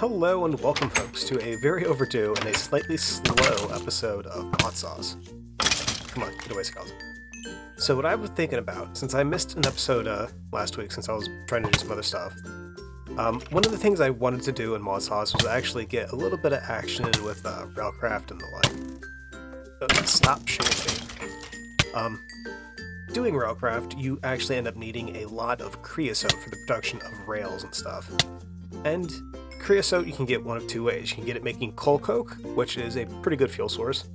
Hello and welcome, folks, to a very overdue and a slightly slow episode of Modsauce. Come on, get away, Skeleton. So what I was thinking about, since I missed an episode last week since I was trying to do some other stuff, one of the things I wanted to do in Modsauce was actually get a little bit of action with Railcraft and the like. Stop shooting me. Doing Railcraft, you actually end up needing a lot of creosote for the production of rails and stuff. And creosote you can get one of two ways. You can get it making coal coke, which is a pretty good fuel source.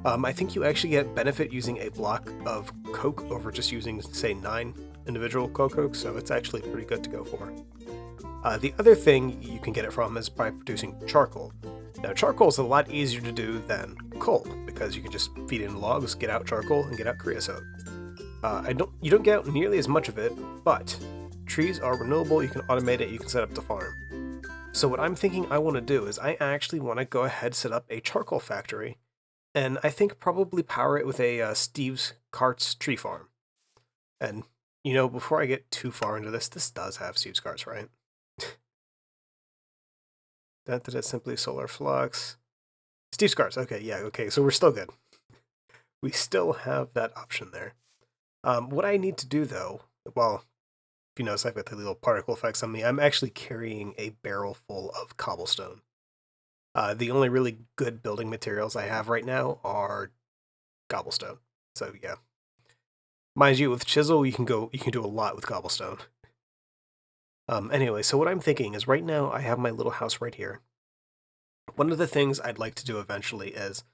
I think you actually get benefit using a block of coke over just using, say, 9 individual coal cokes, so it's actually pretty good to go for. The other thing you can get it from is by producing charcoal. Now, charcoal is a lot easier to do than coal, because you can just feed in logs, get out charcoal, and get out creosote. You don't get out nearly as much of it, but trees are renewable, you can automate it, you can set up the farm. So what I'm thinking I want to do is I actually want to go ahead set up a charcoal factory, and I think probably power it with a Steve's Carts tree farm. And, you know, before I get too far into this does have Steve's Carts, right? That is simply solar flux. Steve's Carts, okay, yeah, okay, so we're still good. We still have that option there. What I need to do, though, well, if you notice I've got the little particle effects on me, I'm actually carrying a barrel full of cobblestone. The only really good building materials I have right now are cobblestone. So yeah. Mind you, with chisel, you can do a lot with cobblestone. Anyway, so what I'm thinking is right now I have my little house right here. One of the things I'd like to do eventually is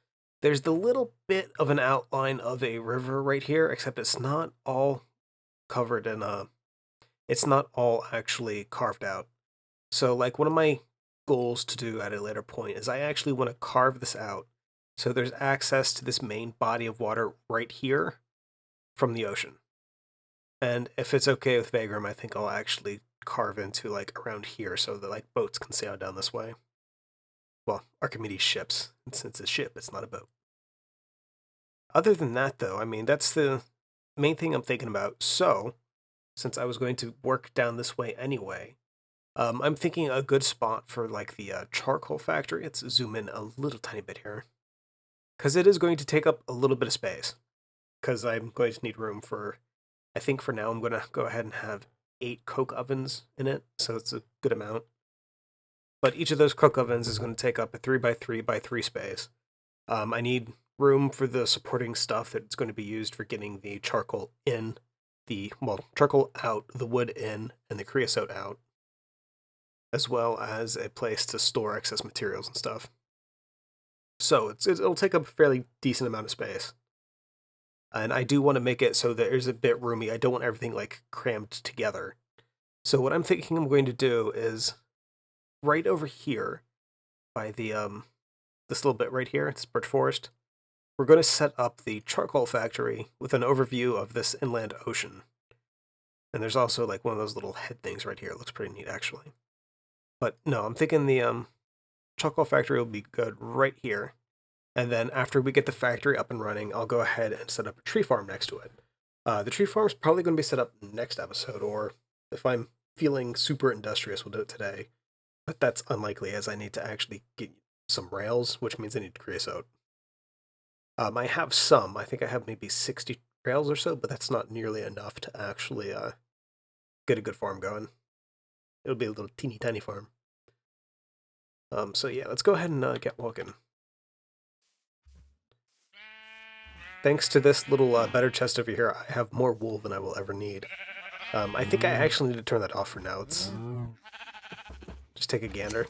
there's the little bit of an outline of a river right here, except it's not all covered in it's not all actually carved out. So like one of my goals to do at a later point is I actually want to carve this out so there's access to this main body of water right here from the ocean. And if it's okay with MAGProm, I think I'll actually carve into like around here so that like boats can sail down this way. Well, Archimedes ships. And since it's a ship, it's not a boat. Other than that, though, I mean, that's the main thing I'm thinking about. So, since I was going to work down this way anyway, I'm thinking a good spot for like the charcoal factory. Let's zoom in a little tiny bit here. Because it is going to take up a little bit of space. Because I'm going to need room for, I think for now I'm going to go ahead and have 8 coke ovens in it. So it's a good amount. But each of those coke ovens is going to take up a 3x3x3 space. I need room for the supporting stuff that's going to be used for getting the charcoal in, charcoal out, the wood in, and the creosote out, as well as a place to store excess materials and stuff. So it'll take up a fairly decent amount of space. And I do want to make it so that there's a bit roomy. I don't want everything like crammed together. So what I'm thinking I'm going to do is right over here by the this little bit right here, this birch forest, we're going to set up the charcoal factory with an overview of this inland ocean. And there's also like one of those little head things right here. It looks pretty neat, actually. But no, I'm thinking the charcoal factory will be good right here. And then after we get the factory up and running, I'll go ahead and set up a tree farm next to it. The tree farm is probably going to be set up next episode, or if I'm feeling super industrious, we'll do it today. But that's unlikely, as I need to actually get some rails, which means I need creosote. I have some. I think I have maybe 60 rails or so, but that's not nearly enough to actually get a good farm going. It'll be a little teeny tiny farm. So yeah, let's go ahead and get walking. Thanks to this little better chest over here, I have more wool than I will ever need. I think I actually need to turn that off for now. Let's just take a gander.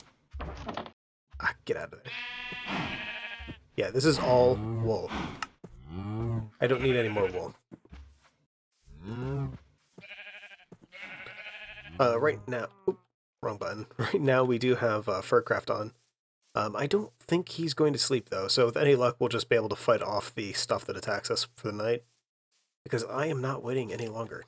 Get out of there. Yeah, this is all wool. I don't need any more wool. Right now... wrong button. Right now we do have Fergcraft on. I don't think he's going to sleep, though, so with any luck we'll just be able to fight off the stuff that attacks us for the night. Because I am not waiting any longer.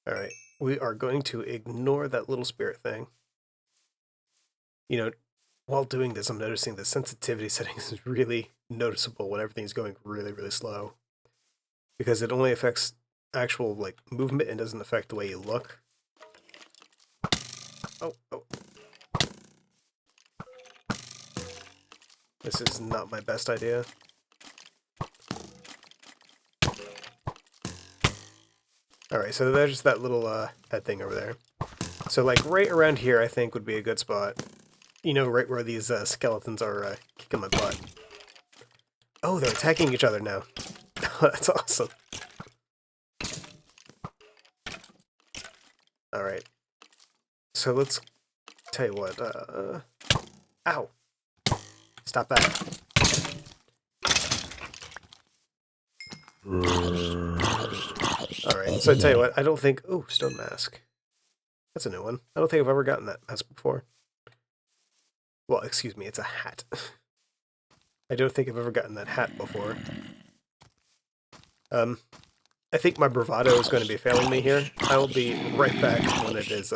Alright, we are going to ignore that little spirit thing. You know, while doing this, I'm noticing the sensitivity settings is really noticeable when everything's going really, really slow. Because it only affects actual, like, movement and doesn't affect the way you look. Oh. This is not my best idea. Alright, so there's that little head thing over there. So, like, right around here, I think, would be a good spot. You know, right where these skeletons are kicking my butt. Oh, they're attacking each other now. That's awesome. Alright. So let's tell you what, ow! Stop that. Alright, so I tell you what, I don't think... Ooh, stone mask. That's a new one. I don't think I've ever gotten that mask before. Well, excuse me, it's a hat. I don't think I've ever gotten that hat before. I think my bravado is going to be failing me here. I will be right back when it is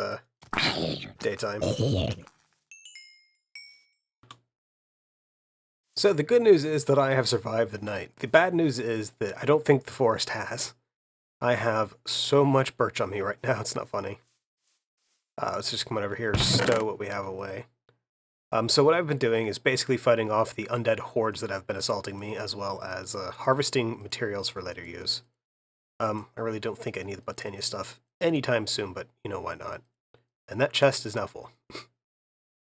daytime. So the good news is that I have survived the night. The bad news is that I don't think the forest has. I have so much birch on me right now, it's not funny. Let's just come on over here, stow what we have away. So what I've been doing is basically fighting off the undead hordes that have been assaulting me, as well as harvesting materials for later use. I really don't think I need the Botania stuff anytime soon, but you know why not. And that chest is now full.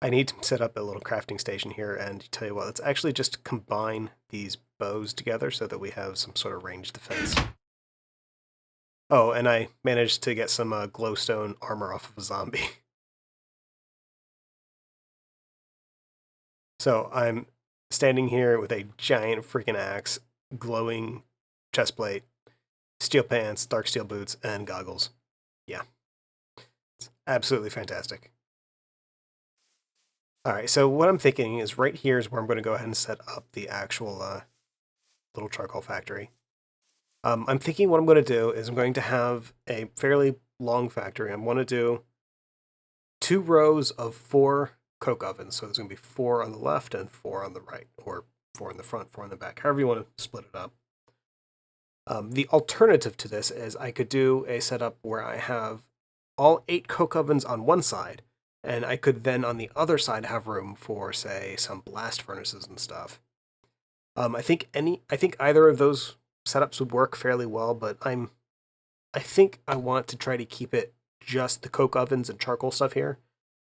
I need to set up a little crafting station here, and tell you what, let's actually just combine these bows together so that we have some sort of ranged defense. Oh, and I managed to get some glowstone armor off of a zombie. So I'm standing here with a giant freaking axe, glowing chestplate, steel pants, dark steel boots, and goggles. Yeah. It's absolutely fantastic. Alright, so what I'm thinking is right here is where I'm going to go ahead and set up the actual little charcoal factory. I'm thinking what I'm going to do is I'm going to have a fairly long factory. I'm going to do 2 rows of 4 coke ovens. So there's going to be 4 on the left and 4 on the right, or 4 in the front, 4 in the back, however you want to split it up. The alternative to this is I could do a setup where I have all 8 coke ovens on one side, and I could then on the other side have room for, say, some blast furnaces and stuff. I think either of those setups would work fairly well, but I think I want to try to keep it just the coke ovens and charcoal stuff here.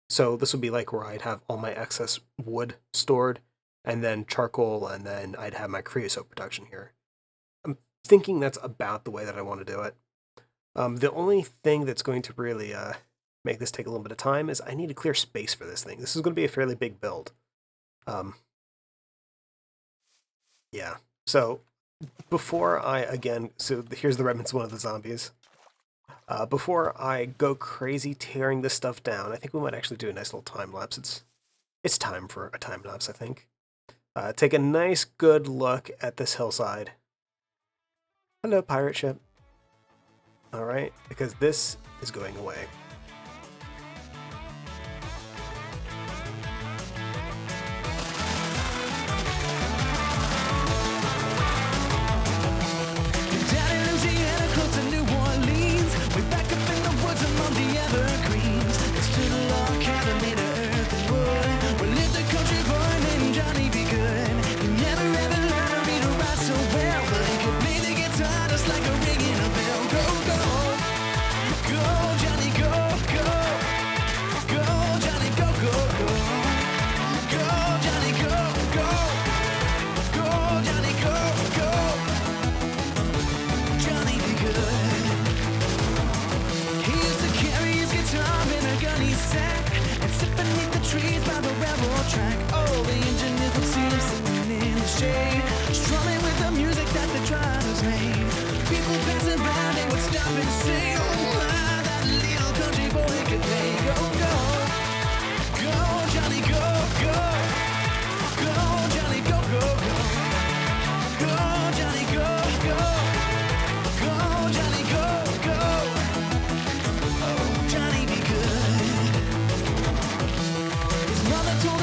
So this would be like where I'd have all my excess wood stored, and then charcoal, and then I'd have my creosote production here. I'm thinking that's about the way that I want to do it. The only thing that's going to really make this take a little bit of time is I need to clear space for this thing. This is going to be a fairly big build. Yeah, so before so here's the remnants of one of the zombies. Before I go crazy tearing this stuff down, I think we might actually do a nice little time lapse. It's time for a time lapse, I think. Take a nice good look at this hillside. Hello, pirate ship. Alright, because this is going away.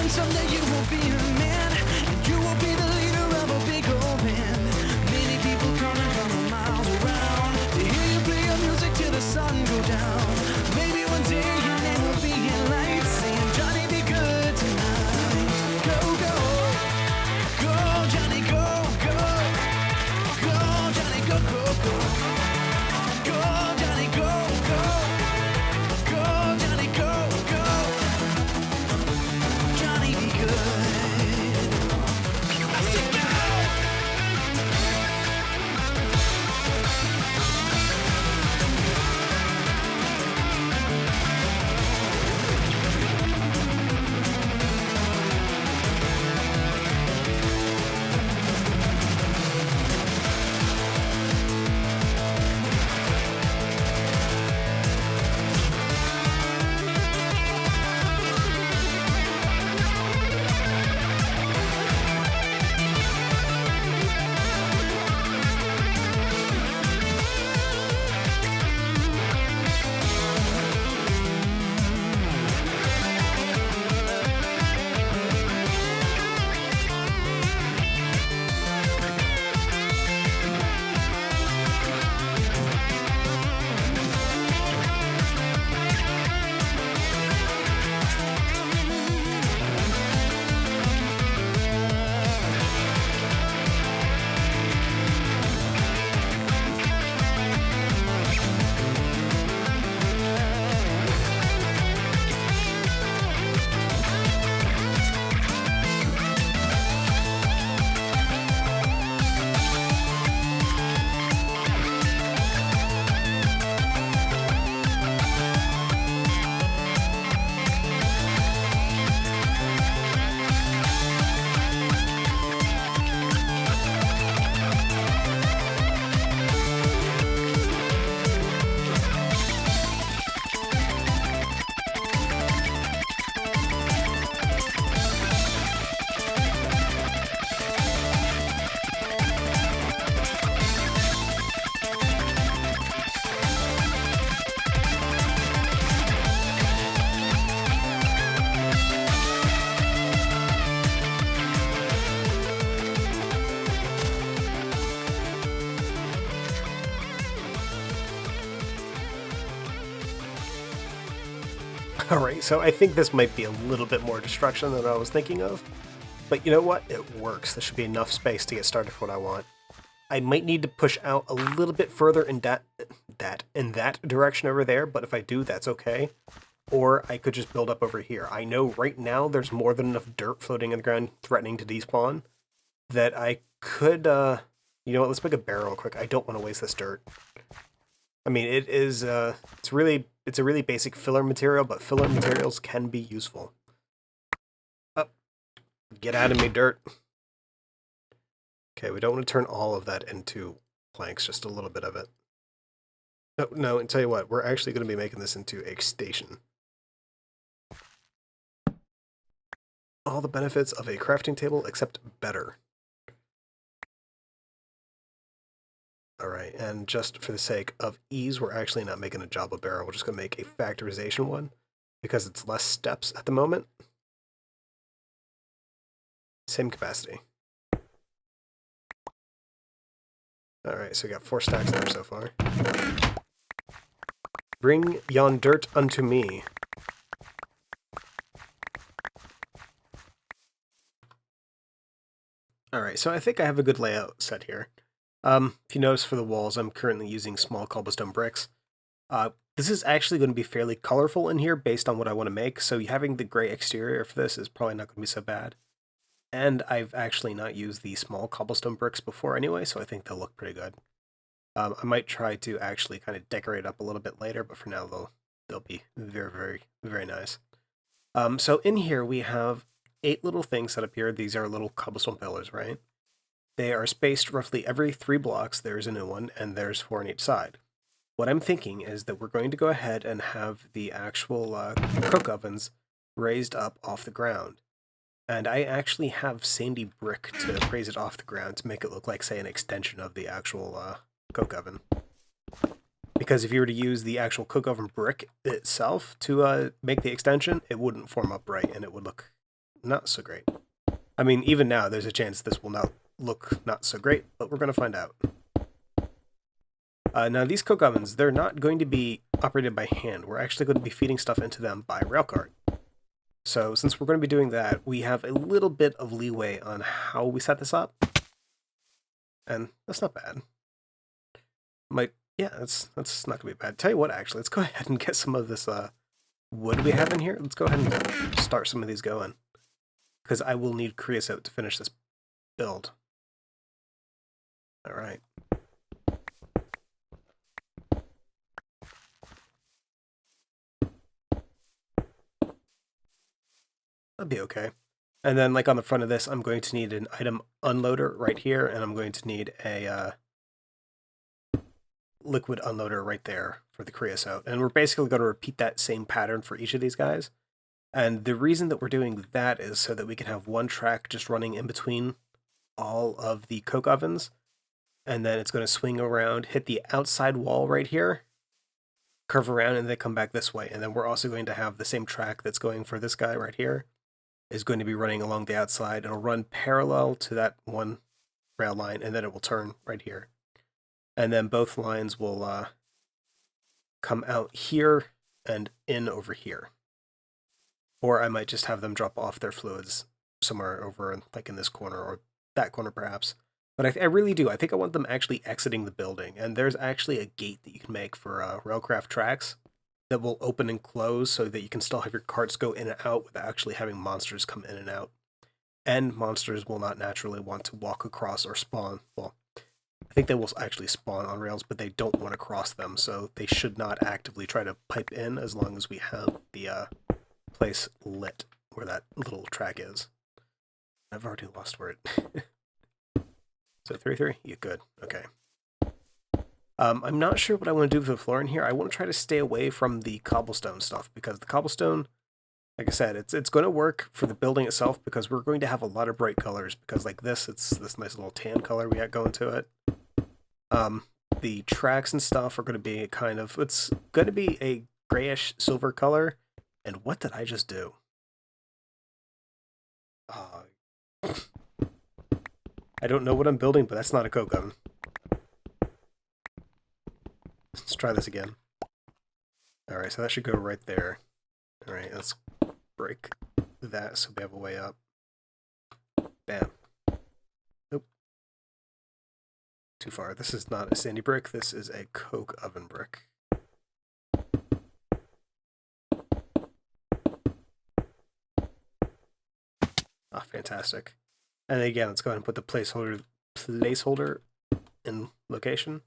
Someday you will be a man, and you will be the leader of a big old band. Many people coming from miles around to hear you play Alright, so I think this might be a little bit more destruction than I was thinking of. But you know what? It works. There should be enough space to get started for what I want. I might need to push out a little bit further in that direction over there, but if I do, that's okay. Or I could just build up over here. I know right now there's more than enough dirt floating in the ground threatening to despawn that I could, you know what, let's make a barrel quick. I don't want to waste this dirt. I mean, it is, it's a really basic filler material, but filler materials can be useful. Oh, get out of me, dirt. Okay, we don't want to turn all of that into planks, just a little bit of it. No, and tell you what, we're actually going to be making this into a station. All the benefits of a crafting table, except better. Alright, and just for the sake of ease, we're actually not making a Java barrel. We're just going to make a factorization one, because it's less steps at the moment. Same capacity. Alright, so we got 4 stacks there so far. Bring yon dirt unto me. Alright, so I think I have a good layout set here. If you notice for the walls, I'm currently using small cobblestone bricks. This is actually going to be fairly colorful in here based on what I want to make, so having the gray exterior for this is probably not going to be so bad. And I've actually not used the small cobblestone bricks before anyway, so I think they'll look pretty good. I might try to actually kind of decorate up a little bit later, but for now they'll be very, very, very nice. So in here we have 8 little things set up here. These are little cobblestone pillars, right? They are spaced roughly every 3 blocks. There's a new one, and there's 4 on each side. What I'm thinking is that we're going to go ahead and have the actual cook ovens raised up off the ground. And I actually have sandy brick to raise it off the ground to make it look like, say, an extension of the actual cook oven. Because if you were to use the actual cook oven brick itself to make the extension, it wouldn't form up right, and it would look not so great. I mean, even now, there's a chance this will not look not so great, but we're going to find out. Now, these cook ovens, they're not going to be operated by hand. We're actually going to be feeding stuff into them by railcart. So since we're going to be doing that, we have a little bit of leeway on how we set this up. And that's not bad. Yeah, that's not going to be bad. Tell you what, actually, let's go ahead and get some of this wood we have in here. Let's go ahead and start some of these going. Because I will need creosote to finish this build. Alright. That'll be okay. And then, like, on the front of this, I'm going to need an item unloader right here, and I'm going to need a liquid unloader right there for the creosote. And we're basically going to repeat that same pattern for each of these guys. And the reason that we're doing that is so that we can have one track just running in between all of the coke ovens. And then it's going to swing around, hit the outside wall right here, curve around, and then come back this way. And then we're also going to have the same track that's going for this guy right here is going to be running along the outside. It'll run parallel to that one rail line, and then it will turn right here. And then both lines will come out here and in over here. Or I might just have them drop off their fluids somewhere over, like in this corner or that corner perhaps. But I really do. I think I want them actually exiting the building. And there's actually a gate that you can make for railcraft tracks that will open and close so that you can still have your carts go in and out without actually having monsters come in and out. And monsters will not naturally want to walk across or spawn. Well, I think they will actually spawn on rails, but they don't want to cross them, so they should not actively try to pipe in as long as we have the place lit where that little track is. I've already lost where it... So 3-3? Yeah, good. Okay. I'm not sure what I want to do for the floor in here. I want to try to stay away from the cobblestone stuff, because the cobblestone, like I said, it's going to work for the building itself, because we're going to have a lot of bright colors, because like this, it's this nice little tan color we got going to it. The tracks and stuff are going to be kind of, it's going to be a grayish silver color. And what did I just do? I don't know what I'm building, but that's not a coke oven. Let's try this again. Alright, so that should go right there. Alright, let's break that so we have a way up. Bam. Nope. Too far. This is not a sandy brick, this is a coke oven brick. Ah, fantastic. And again, let's go ahead and put the placeholder in location.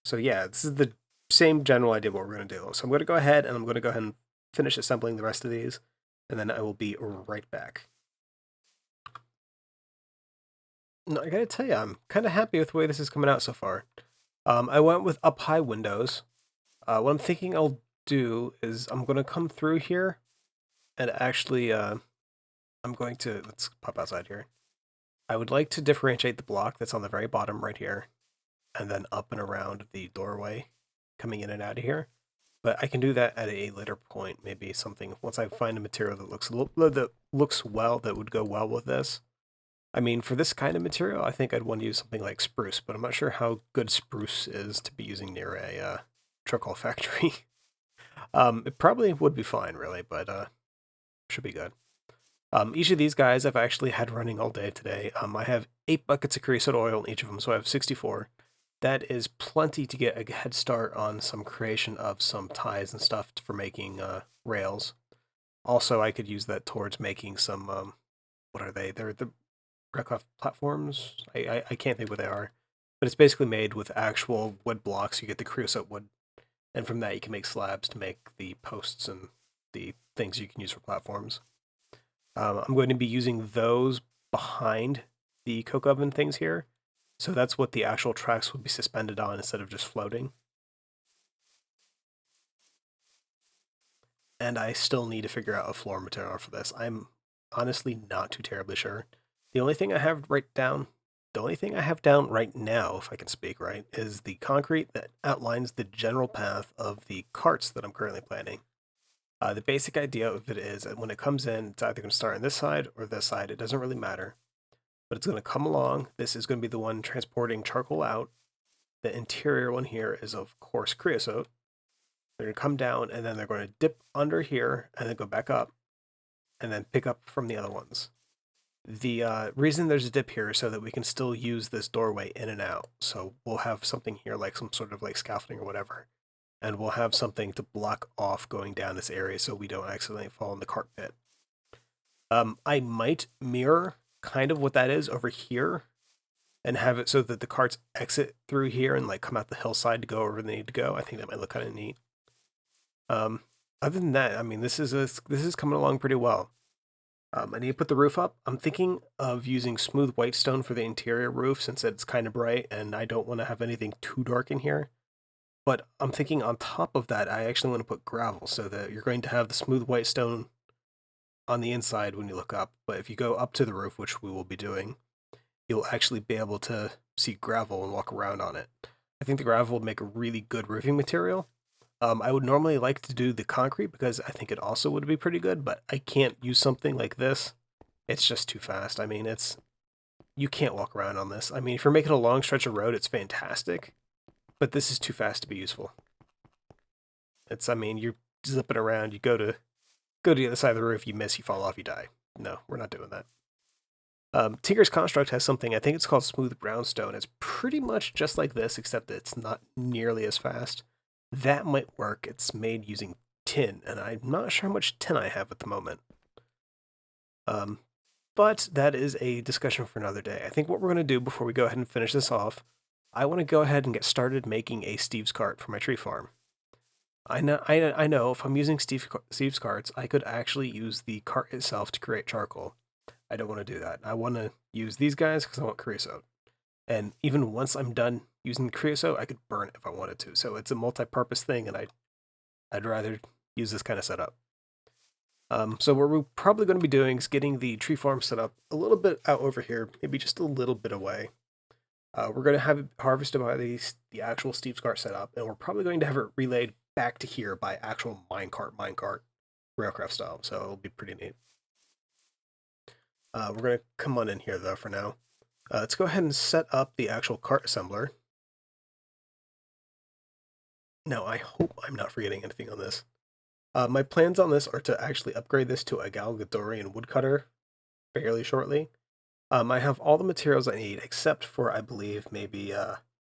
So yeah, this is the same general idea of what we're going to do. So I'm going to go ahead and I'm going to go ahead and finish assembling the rest of these, and then I will be right back. No, I gotta tell you, I'm kind of happy with the way this is coming out so far. I went with up high windows. What I'm thinking I'll do is I'm going to come through here and actually I'm going to, let's pop outside here. I would like to differentiate the block that's on the very bottom right here, and then up and around the doorway coming in and out of here. But I can do that at a later point, maybe something, once I find a material that looks well, that would go well with this. I mean, for this kind of material, I think I'd want to use something like spruce, but I'm not sure how good spruce is to be using near a charcoal factory. It probably would be fine, really, but should be good. Each of these guys I've actually had running all day today. I have 8 buckets of creosote oil in each of them, so I have 64. That is plenty to get a head start on some creation of some ties and stuff for making rails. Also, I could use that towards making some, what are they? They're the Hermitcraft platforms? I can't think what they are. But it's basically made with actual wood blocks. You get the creosote wood, and from that you can make slabs to make the posts and the things you can use for platforms. I'm going to be using those behind the coke oven things here. So that's what the actual tracks would be suspended on instead of just floating. And I still need to figure out a floor material for this. I'm honestly not too terribly sure. The only thing I have down right now, if I can speak right, is the concrete that outlines the general path of the carts that I'm currently planning. The basic idea of it is that when it comes in, it's either going to start on this side or this side. It doesn't really matter. But it's going to come along. This is going to be the one transporting charcoal out. The interior one here is, of course, creosote. They're going to come down, and then they're going to dip under here, and then go back up, and then pick up from the other ones. The reason there's a dip here is so that we can still use this doorway in and out. So we'll have something here like some sort of like scaffolding or whatever. And we'll have something to block off going down this area so we don't accidentally fall in the cart pit. I might mirror kind of what that is over here and have it so that the carts exit through here and like come out the hillside to go wherever they need to go. I think that might look kind of neat. Other than that, I mean, this is coming along pretty well. I need to put the roof up. I'm thinking of using smooth white stone for the interior roof since it's kind of bright and I don't want to have anything too dark in here. But I'm thinking on top of that, I actually want to put gravel so that you're going to have the smooth white stone on the inside when you look up. But if you go up to the roof, which we will be doing, you'll actually be able to see gravel and walk around on it. I think the gravel would make a really good roofing material. I would normally like to do the concrete because I think it also would be pretty good, but I can't use something like this. It's just too fast. I mean, you can't walk around on this. I mean, if you're making a long stretch of road, it's fantastic. But this is too fast to be useful. I mean, you're zipping around, you go to the other side of the roof, you miss, you fall off, you die. No, we're not doing that. Tinker's Construct has something, I think it's called Smooth Brownstone. It's pretty much just like this, except that it's not nearly as fast. That might work. It's made using tin, and I'm not sure how much tin I have at the moment. But that is a discussion for another day. I think what we're going to do before we go ahead and finish this off, I want to go ahead and get started making a Steve's cart for my tree farm. I know if I'm using Steve's carts, I could actually use the cart itself to create charcoal. I don't want to do that. I want to use these guys because I want creosote. And even once I'm done using the creosote, I could burn it if I wanted to. So it's a multi-purpose thing, and I'd rather use this kind of setup. So what we're probably going to be doing is getting the tree farm set up a little bit out over here, maybe just a little bit away. We're going to have it harvested by the actual Steve's cart setup, and we're probably going to have it relayed back to here by actual minecart, railcraft style, so it'll be pretty neat. We're going to come on in here, though, for now. Let's go ahead and set up the actual cart assembler. Now, I hope I'm not forgetting anything on this. My plans on this are to actually upgrade this to a Galgadorian woodcutter fairly shortly. I have all the materials I need except for, I believe, maybe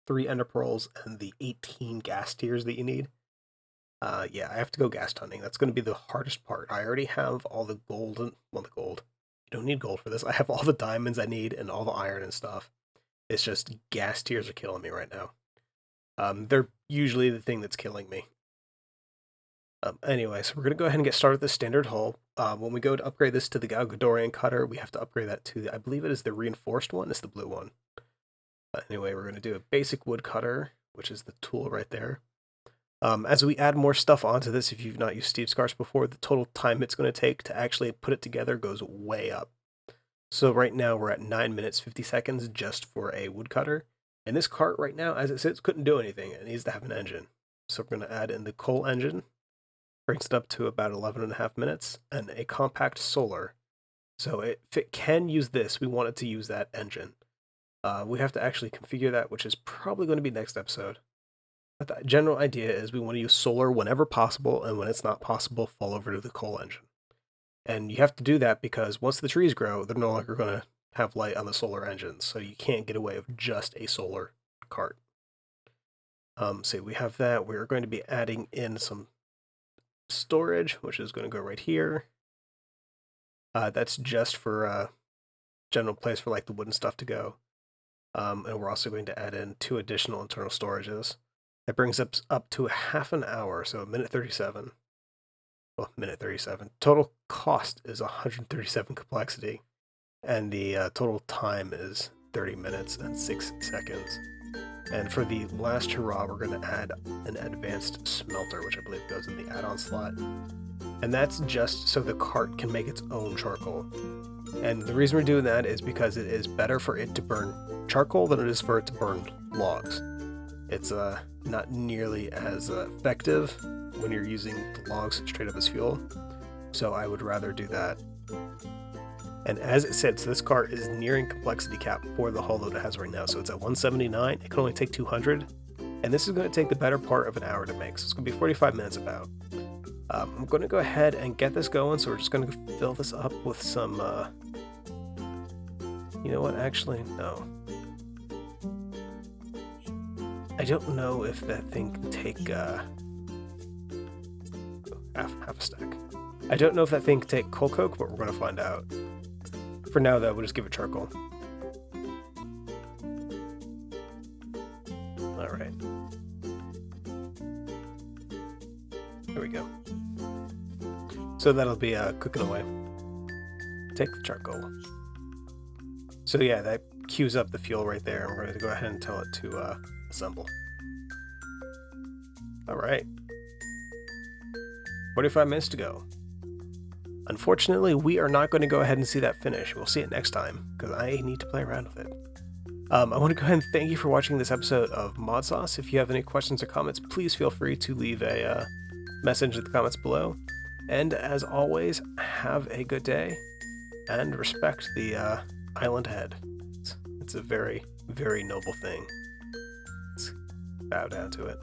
3 ender pearls and the 18 gas tiers that you need. Yeah, I have to go gas hunting. That's going to be the hardest part. I already have all the gold, well, the gold. You don't need gold for this. I have all the diamonds I need and all the iron and stuff. It's just gas tiers are killing me right now. They're usually the thing that's killing me. Anyway, so we're going to go ahead and get started with the standard hull. When we go to upgrade this to the Galgadorian cutter, we have to upgrade that to, I believe it is the reinforced one. It's the blue one. Anyway, we're going to do a basic wood cutter, which is the tool right there. As we add more stuff onto this, if you've not used Steve Scars before, the total time it's going to take to actually put it together goes way up. So right now we're at 9 minutes 50 seconds just for a woodcutter. And this cart right now, as it sits, couldn't do anything. It needs to have an engine. So we're going to add in the coal engine. Brings it up to about 11.5 minutes. And a compact solar. So if it can use this, we want it to use that engine. We have to actually configure that, which is probably going to be next episode. But the general idea is we want to use solar whenever possible, and when it's not possible, fall over to the coal engine. And you have to do that because once the trees grow, they're no longer going to have light on the solar engines, so you can't get away with just a solar cart. So we have that. We're going to be adding in some storage, which is going to go right here. That's just for general place for like the wooden stuff to go. And we're also going to add in 2 additional internal storages. That brings us up to half an hour, so a minute 37. Well, minute 37. Total cost is 137 complexity, and the total time is 30 minutes and 6 seconds. And for the last hurrah, we're going to add an advanced smelter, which I believe goes in the add-on slot. And that's just so the cart can make its own charcoal. And the reason we're doing that is because it is better for it to burn charcoal than it is for it to burn logs. It's not nearly as effective when you're using the logs straight up as fuel, so I would rather do that. And as it sits, this cart is nearing complexity cap for the hull load it has right now, so it's at 179. It can only take 200, and this is going to take the better part of an hour to make, so it's going to be 45 minutes about. I'm going to go ahead and get this going, so we're just going to fill this up with some, you know what, actually, no. I don't know if that thing can take, half a stack. I don't know if that thing can take coal coke, but we're going to find out. For now, though, we'll just give it charcoal. Alright. There we go. So that'll be cooking away. Take the charcoal. So yeah, that queues up the fuel right there. We're going to go ahead and tell it to assemble. Alright. 45 minutes to go. Unfortunately, we are not going to go ahead and see that finish. We'll see it next time, because I need to play around with it. I want to go ahead and thank you for watching this episode of Modsauce. If you have any questions or comments, please feel free to leave a message in the comments below. And as always, have a good day, and respect the island head. It's a very, very noble thing. Let's bow down to it.